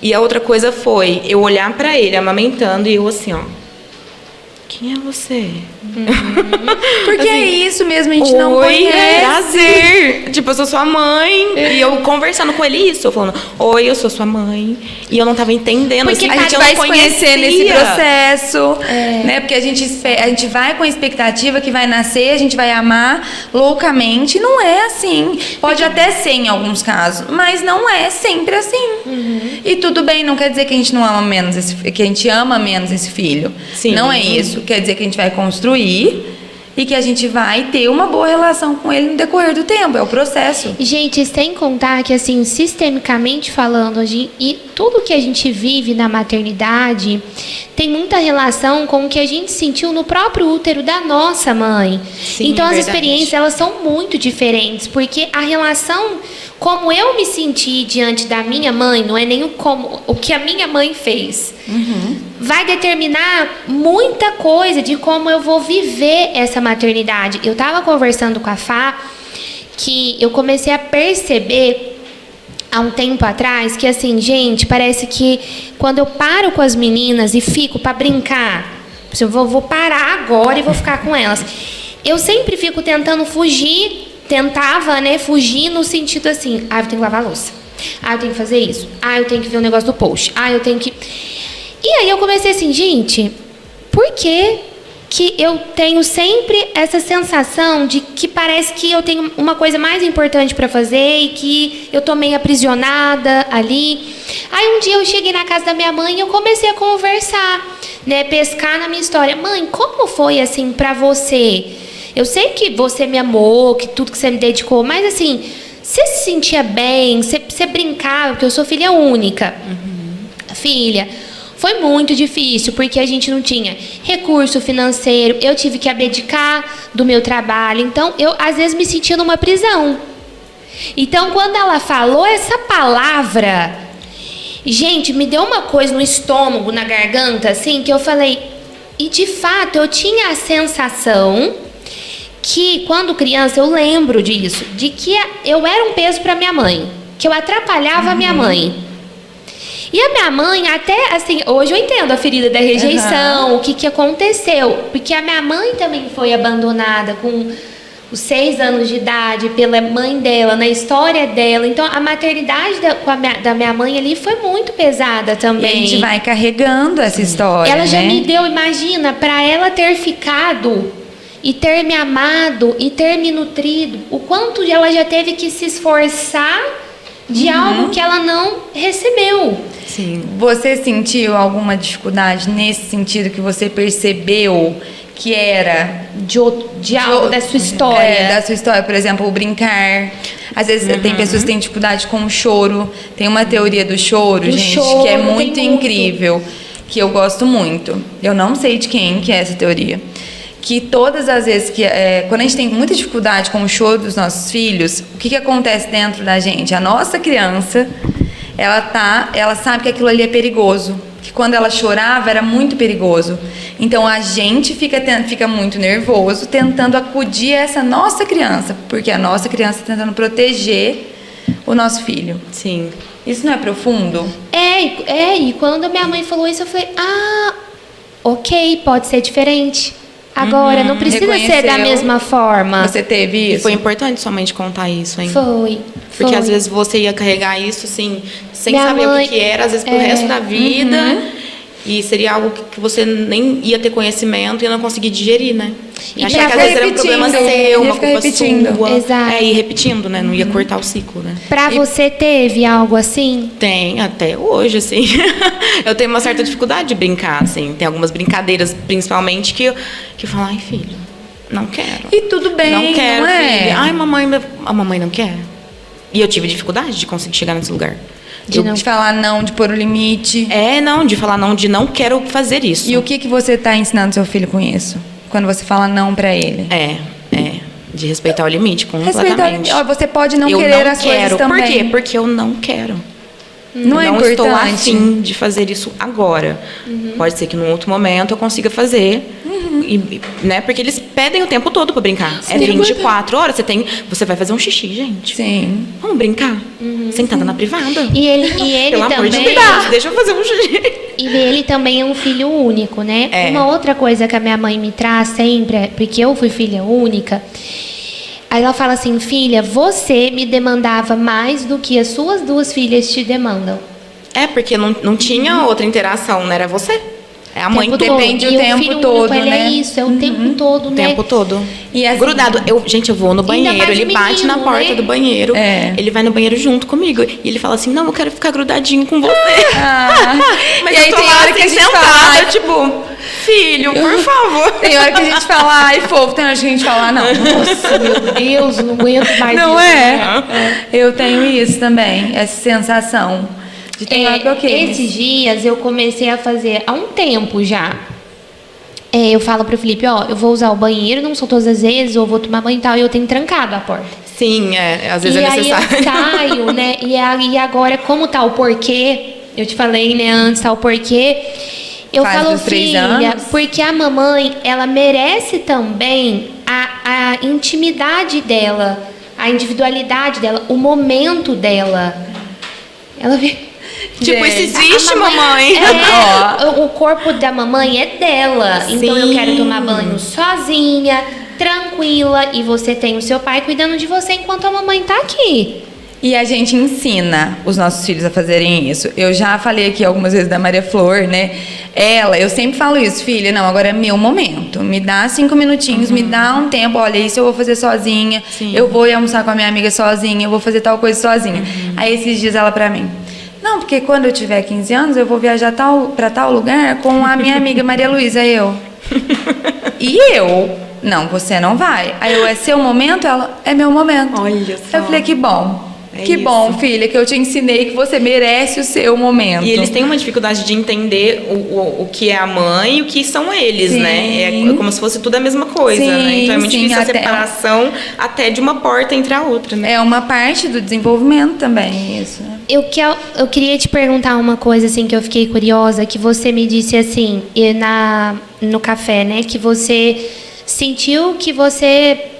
E a outra coisa foi eu olhar pra ele, amamentando, e eu assim, ó... Quem é você? Porque assim, é isso mesmo, a gente não conhece. Prazer. Tipo, eu sou sua mãe. E eu conversando com ele isso, eu falando, oi, eu sou sua mãe. E eu não tava entendendo. Porque assim, a gente vai se conhecer nesse processo, né? Porque a gente vai com a expectativa que vai nascer, a gente vai amar loucamente. Não é assim. Pode até ser em alguns casos, mas não é sempre assim. E tudo bem, não quer dizer que a gente não ama menos que a gente ama menos esse filho. Sim. Não é isso. Quer dizer que a gente vai construir e que a gente vai ter uma boa relação com ele no decorrer do tempo. É o processo. Gente, sem contar que, assim, sistemicamente falando, e tudo que a gente vive na maternidade tem muita relação com o que a gente sentiu no próprio útero da nossa mãe. Sim, então, as verdade. experiências, elas são muito diferentes, porque a relação como eu me senti diante da minha mãe, não é nem o que a minha mãe fez. Vai determinar muita coisa de como eu vou viver essa maternidade. Eu estava conversando com a Fá que eu comecei a perceber há um tempo atrás que, assim, gente, parece que quando eu paro com as meninas e fico para brincar, eu vou parar agora e vou ficar com elas. Eu sempre fico tentando fugir, fugir no sentido assim, eu tenho que lavar a louça, eu tenho que fazer isso, eu tenho que ver o negócio do post, eu tenho que... E aí eu comecei assim, gente, por que eu tenho sempre essa sensação de que parece que eu tenho uma coisa mais importante para fazer e que eu tô meio aprisionada ali? Aí um dia eu cheguei na casa da minha mãe e eu comecei a conversar, pescar na minha história. Mãe, como foi assim para você? Eu sei que você me amou, que tudo que você me dedicou, mas assim, você se sentia bem? Você brincava? Porque eu sou filha única. Filha, foi muito difícil, porque a gente não tinha recurso financeiro, eu tive que abdicar do meu trabalho, então eu às vezes me sentia numa prisão. Então quando ela falou essa palavra, gente, me deu uma coisa no estômago, na garganta, assim, que eu falei, e de fato eu tinha a sensação que quando criança eu lembro disso, de que eu era um peso para minha mãe, que eu atrapalhava a minha mãe. E a minha mãe, até assim, hoje eu entendo a ferida da rejeição, o que aconteceu, porque a minha mãe também foi abandonada com os 6 anos de idade pela mãe dela, na história dela. Então a maternidade da minha mãe ali foi muito pesada também. E a gente vai carregando essa história. Ela já me deu, imagina, para ela ter ficado e ter me amado e ter me nutrido, o quanto ela já teve que se esforçar de algo que ela não recebeu. Sim. Você sentiu alguma dificuldade nesse sentido que você percebeu que era de algo da sua história? Da sua história, por exemplo, o brincar. Às vezes tem pessoas que têm dificuldade com o choro. Tem uma teoria do choro, gente, que é muito incrível, que eu gosto muito. Eu não sei de quem que é essa teoria. Que todas as vezes que... quando a gente tem muita dificuldade com o choro dos nossos filhos, o que acontece dentro da gente? A nossa criança, ela sabe que aquilo ali é perigoso. Que quando ela chorava era muito perigoso. Então a gente fica muito nervoso tentando acudir essa nossa criança. Porque a nossa criança está tentando proteger o nosso filho. Sim. Isso não é profundo? E quando minha mãe falou isso, eu falei, ok, pode ser diferente. Agora, não precisa ser da mesma forma. Você teve isso? E foi importante somente contar isso, hein? Foi. Porque às vezes você ia carregar isso, assim, sem saber o que era, às vezes pro resto da vida. E seria algo que você nem ia ter conhecimento e ia não conseguir digerir, né? E achar que às vezes era um problema seu, uma culpa sua. Exato. E repetindo, né? Não ia cortar o ciclo, né? Pra você teve algo assim? Tem, até hoje, assim. Eu tenho uma certa dificuldade de brincar, assim. Tem algumas brincadeiras, principalmente, que eu falo, ai, filho, não quero. E tudo bem, não quero, não é? filho. Ai, a mamãe não quer. E eu tive dificuldade de conseguir chegar nesse lugar. De falar não, de pôr o limite. De falar não, de não quero fazer isso. E o que você está ensinando seu filho com isso? Quando você fala não para ele? De respeitar o limite, completamente. Você pode não querer as coisas também. Por quê? Porque eu não quero. Não é importante. Estou afim de fazer isso agora. Pode ser que num outro momento eu consiga fazer. Né? Porque eles pedem o tempo todo para brincar. É 24 horas. Você vai fazer um xixi, gente. Sim. Vamos brincar? Sentada na privada. E ele Pelo também... amor de Deus, deixa eu fazer um xixi. E ele também é um filho único, né? Uma outra coisa que a minha mãe me traz sempre, porque eu fui filha única... Aí ela fala assim, filha, você me demandava mais do que as suas 2 filhas te demandam. Porque não tinha outra interação, não era você. É a mãe que depende o tempo todo, único, né? É isso, é o tempo todo, né? O tempo todo. E assim, grudado. Eu vou no banheiro, ele bate na porta do banheiro, ele vai no banheiro junto comigo. E ele fala assim, não, eu quero ficar grudadinho com você. Mas e aí tem hora que a gente fala, tipo, filho, por favor. Tem hora que a gente fala, ai, fofo, tem hora que a gente fala, não. Nossa, meu Deus, não aguento mais não isso. Eu tenho isso também, essa sensação. Esses dias eu comecei a fazer há um tempo já. Eu falo pro Felipe, eu vou usar o banheiro, não são todas as vezes, ou vou tomar banho e tal, e eu tenho trancado a porta. Sim, às vezes é necessário. E aí eu saio, né? E agora, como tá o porquê, eu te falei, né, antes, tá o porquê, eu falo, filha, porque a mamãe, ela merece também a intimidade dela, a individualidade dela, o momento dela. Ela vê... Tipo, isso existe, mamãe. O corpo da mamãe é dela. Sim. Então eu quero tomar banho sozinha, tranquila, e você tem o seu pai cuidando de você enquanto a mamãe tá aqui. E a gente ensina os nossos filhos a fazerem isso. Eu já falei aqui algumas vezes da Maria Flor, né? Eu sempre falo isso, filha, não, agora é meu momento. Me dá 5 minutinhos, me dá um tempo, olha, isso eu vou fazer sozinha. Sim. Eu vou ir almoçar com a minha amiga sozinha, eu vou fazer tal coisa sozinha. Aí esses dias ela pra mim, não, porque quando eu tiver 15 anos, eu vou viajar pra tal lugar com a minha amiga Maria Luísa, E eu? Não, você não vai. Aí é seu momento? Ela, é meu momento. Olha só. Eu falei, que bom. Que bom, filha, que eu te ensinei que você merece o seu momento. E eles têm uma dificuldade de entender o que é a mãe e o que são eles, sim, né? É como se fosse tudo a mesma coisa, sim, né? Então é muito difícil a separação até de uma porta entre a outra, né? É uma parte do desenvolvimento também, isso. Eu queria te perguntar uma coisa, assim, que eu fiquei curiosa, que você me disse, assim, no café, né? Que você sentiu que você...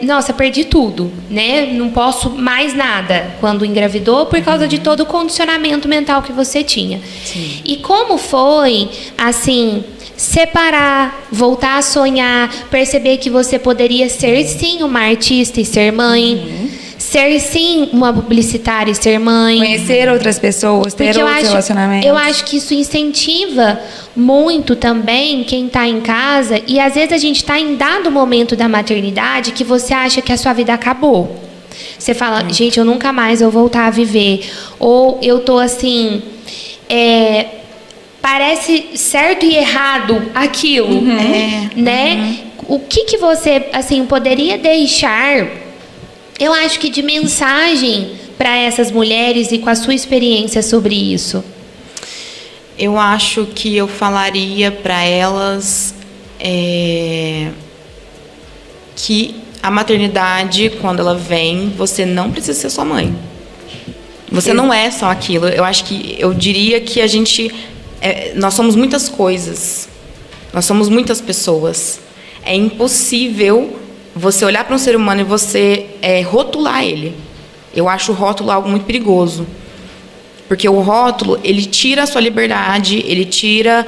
nossa, perdi tudo, né? Não posso mais nada quando engravidou por causa de todo o condicionamento mental que você tinha. Sim. E como foi, assim, separar, voltar a sonhar, perceber que você poderia ser, sim, uma artista e ser mãe, ser, sim, uma publicitária e ser mãe. Conhecer outras pessoas, ter outros relacionamentos. Eu acho que isso incentiva muito também quem está em casa, e às vezes a gente está em dado momento da maternidade que você acha que a sua vida acabou. Você fala, gente, eu nunca mais vou voltar a viver. Ou eu tô assim, parece certo e errado aquilo, né? O que você, assim, poderia deixar, eu acho que de mensagem para essas mulheres e com a sua experiência sobre isso? Eu acho que eu falaria para elas que a maternidade, quando ela vem, você não precisa ser sua mãe. Você não é só aquilo. Eu diria que nós somos muitas coisas. Nós somos muitas pessoas. É impossível você olhar para um ser humano e você rotular ele. Eu acho o rótulo algo muito perigoso. Porque o rótulo, ele tira a sua liberdade, ele tira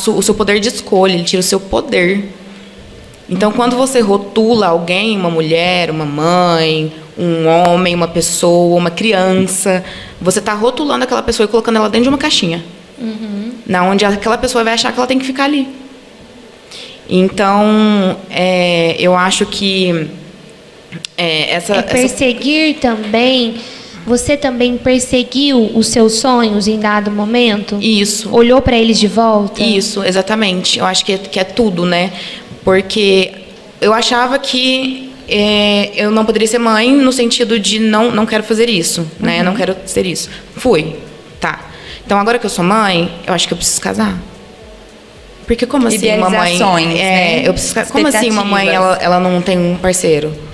o seu poder de escolha, ele tira o seu poder. Então, quando você rotula alguém, uma mulher, uma mãe, um homem, uma pessoa, uma criança, você está rotulando aquela pessoa e colocando ela dentro de uma caixinha. Na onde aquela pessoa vai achar que ela tem que ficar ali. Então, eu acho que perseguir também. Você também perseguiu os seus sonhos em dado momento? Isso. Olhou para eles de volta? Isso, exatamente. Eu acho que é tudo, né? Porque eu achava que eu não poderia ser mãe no sentido de não quero fazer isso, né? Não quero ser isso. Fui, tá. Então, agora que eu sou mãe, eu acho que eu preciso casar. Porque como assim uma mãe... né? Eu preciso casar. Como assim uma mãe, ela não tem um parceiro?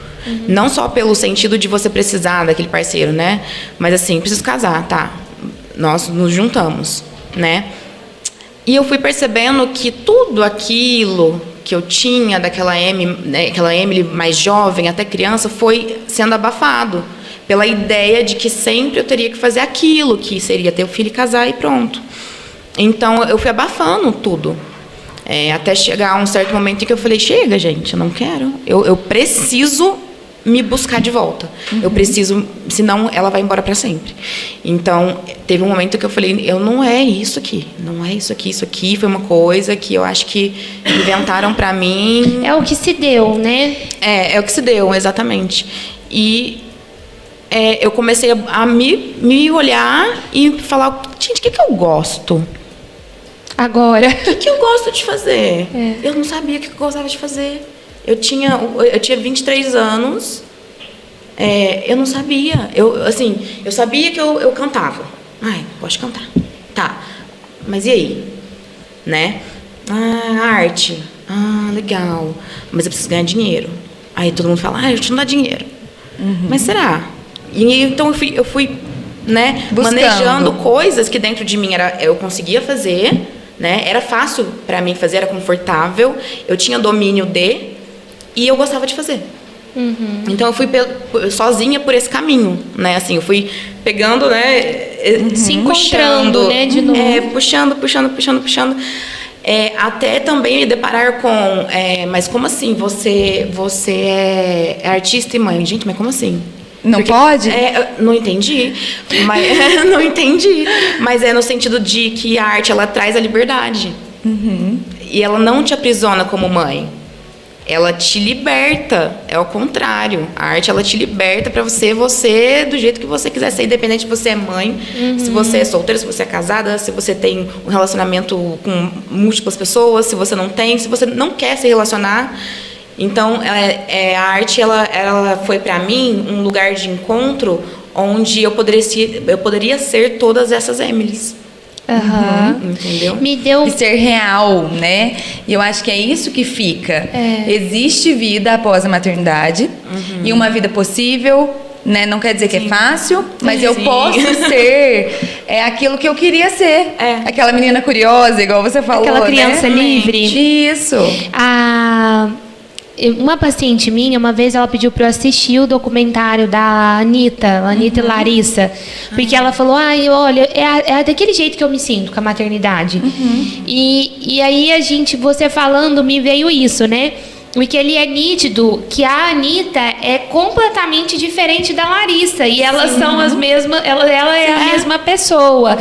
Não só pelo sentido de você precisar daquele parceiro, né? Mas assim, preciso casar, tá? Nós nos juntamos, né? E eu fui percebendo que tudo aquilo que eu tinha daquela aquela Emily mais jovem, até criança, foi sendo abafado pela ideia de que sempre eu teria que fazer aquilo, que seria ter o filho e casar e pronto. Então, eu fui abafando tudo. Até chegar a um certo momento em que eu falei, chega, gente, eu não quero. Eu preciso me buscar de volta. Eu preciso, senão ela vai embora para sempre. Então, teve um momento que eu falei, não é isso aqui. Não é isso aqui. Isso aqui foi uma coisa que eu acho que inventaram para mim. É o que se deu, né? É o que se deu, exatamente. E eu comecei a me olhar e falar, gente, o que eu gosto? Agora. O que eu gosto de fazer? Eu não sabia o que eu gostava de fazer. Eu tinha 23 anos, eu não sabia. Eu sabia que eu cantava. Gosto de cantar. Tá, mas e aí? Né? Arte. Legal. Mas eu preciso ganhar dinheiro. Aí todo mundo fala, a gente não dá dinheiro. Mas será? E então eu fui né, manejando coisas que dentro de mim eu conseguia fazer, né? Era fácil para mim fazer, era confortável, eu tinha domínio e eu gostava de fazer. Então eu fui sozinha por esse caminho, né? Assim, eu fui pegando, né? Se encontrando, né? De novo. Puxando. Até também me deparar com... mas como assim? Você é artista e mãe? Gente, mas como assim? Não pode? Não entendi. Mas, não entendi. Mas é no sentido de que a arte, ela traz a liberdade. E ela não te aprisiona como mãe. Ela te liberta, é o contrário. A arte, ela te liberta para você do jeito que você quiser ser, independente se você é mãe, se você é solteira, se você é casada, se você tem um relacionamento com múltiplas pessoas, se você não tem, se você não quer se relacionar. Então, a arte, ela foi para mim um lugar de encontro onde eu poderia ser todas essas Emilys. Entendeu? E ser real, né? E eu acho que é isso que fica. Existe vida após a maternidade e uma vida possível, né? Não quer dizer que é fácil, mas eu posso ser aquilo que eu queria ser. Aquela menina curiosa, igual você falou, aquela criança livre. Isso. Uma paciente minha, uma vez ela pediu para eu assistir o documentário da Anitta e Larissa, porque ela falou, olha, é daquele jeito que eu me sinto com a maternidade. E aí você falando, me veio isso, né? Porque ele é nítido que a Anitta é completamente diferente da Larissa, e elas são as mesmas, ela é a mesma pessoa.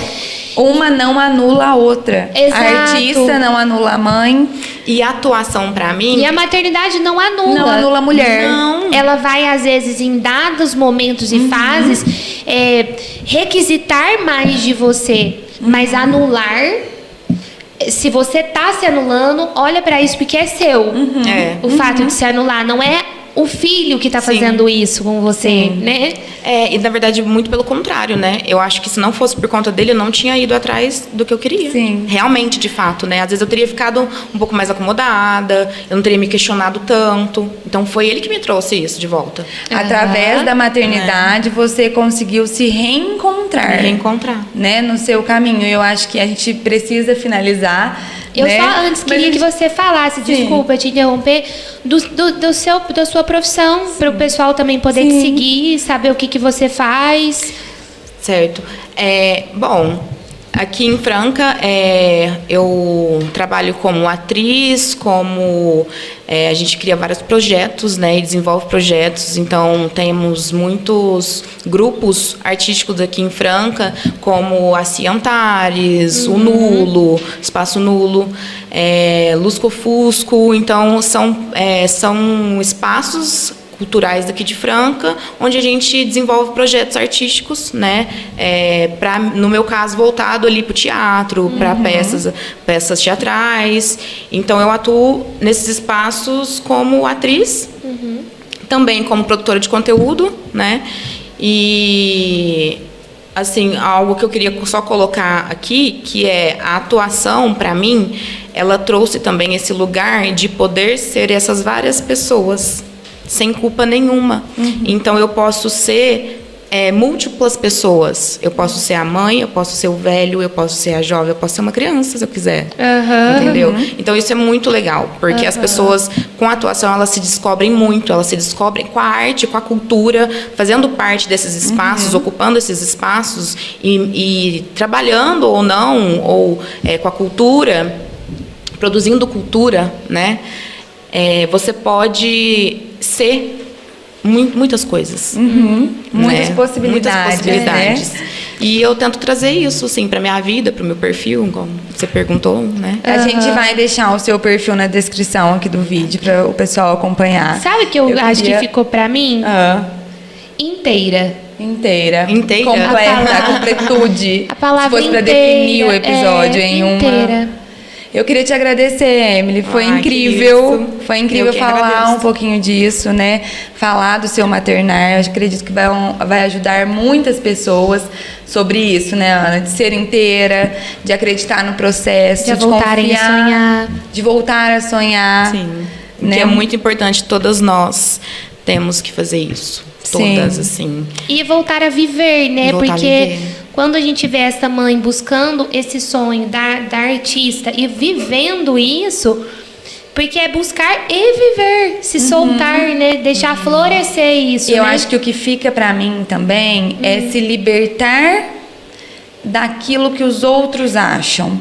Uma não anula a outra. Exato. A artista não anula a mãe. E a atuação, pra mim... E a maternidade não anula. Não anula a mulher. Não. Ela vai, às vezes, em dados momentos e fases, requisitar mais de você. Mas anular... Se você tá se anulando, olha pra isso porque é seu. O fato de se anular. Não é o filho que tá fazendo isso com você, né? E na verdade, muito pelo contrário, né? Eu acho que se não fosse por conta dele, eu não tinha ido atrás do que eu queria. Sim. Realmente, de fato, né? Às vezes eu teria ficado um pouco mais acomodada, eu não teria me questionado tanto. Então foi ele que me trouxe isso de volta. Através da maternidade, você conseguiu se reencontrar. Né? No seu caminho. Eu acho que a gente precisa finalizar. Eu só antes queria que você falasse, desculpa te interromper, da sua profissão, para o pessoal também poder te seguir, saber o que você faz. Certo. Bom, aqui em Franca, eu trabalho como atriz, a gente cria vários projetos, né, e desenvolve projetos. Então, temos muitos grupos artísticos aqui em Franca, como a Ciantares, o Nulo, Espaço Nulo, Lusco Fusco. Então, são espaços culturais daqui de Franca, onde a gente desenvolve projetos artísticos, né? No meu caso, voltado ali para o teatro, para peças teatrais. Então, eu atuo nesses espaços como atriz, também como produtora de conteúdo, né? E, assim, algo que eu queria só colocar aqui, que é a atuação, para mim, ela trouxe também esse lugar de poder ser essas várias pessoas, sem culpa nenhuma. Então, eu posso ser múltiplas pessoas. Eu posso ser a mãe, eu posso ser o velho, eu posso ser a jovem, eu posso ser uma criança, se eu quiser. Entendeu? Então, isso é muito legal, porque as pessoas, com a atuação, elas se descobrem muito, elas se descobrem com a arte, com a cultura, fazendo parte desses espaços, ocupando esses espaços e trabalhando ou não, ou com a cultura, produzindo cultura, né? Você pode ser muitas coisas. Muitas possibilidades. Né? E eu tento trazer isso, assim, para minha vida, para o meu perfil, como você perguntou, né? A gente vai deixar o seu perfil na descrição aqui do vídeo para o pessoal acompanhar. Sabe o que eu acho que ficou para mim? Inteira. Completa, completude. A palavra se fosse para definir o episódio em uma... Eu queria te agradecer, Emily. Foi incrível. Foi incrível falar um pouquinho disso, né? Falar do seu maternar. Eu acredito que vai ajudar muitas pessoas sobre isso, né, Ana? De ser inteira, de acreditar no processo, de voltarem confiar, a sonhar. De voltar a sonhar. Sim. Né? Que é muito importante, todas nós temos que fazer isso. Todas, assim. E voltar a viver, né? Porque quando a gente vê essa mãe buscando esse sonho da artista e vivendo isso, porque é buscar e viver, se soltar, né? Deixar florescer isso. Eu né? acho que o que fica para mim também é se libertar daquilo que os outros acham.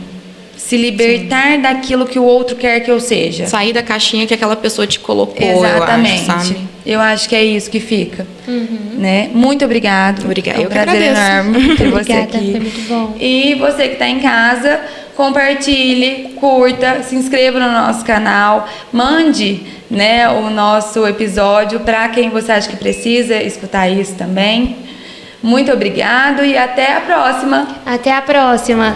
Se libertar daquilo que o outro quer que eu seja. Sair da caixinha que aquela pessoa te colocou, Exatamente. eu acho, sabe? Eu acho que é isso que fica. Né? Muito obrigado. Obrigada. É um prazer enorme ter você Obrigada, aqui. foi muito bom. E você que está em casa, compartilhe, curta, se inscreva no nosso canal, mande, né, o nosso episódio para quem você acha que precisa escutar isso também. Muito obrigado e até a próxima. Até a próxima.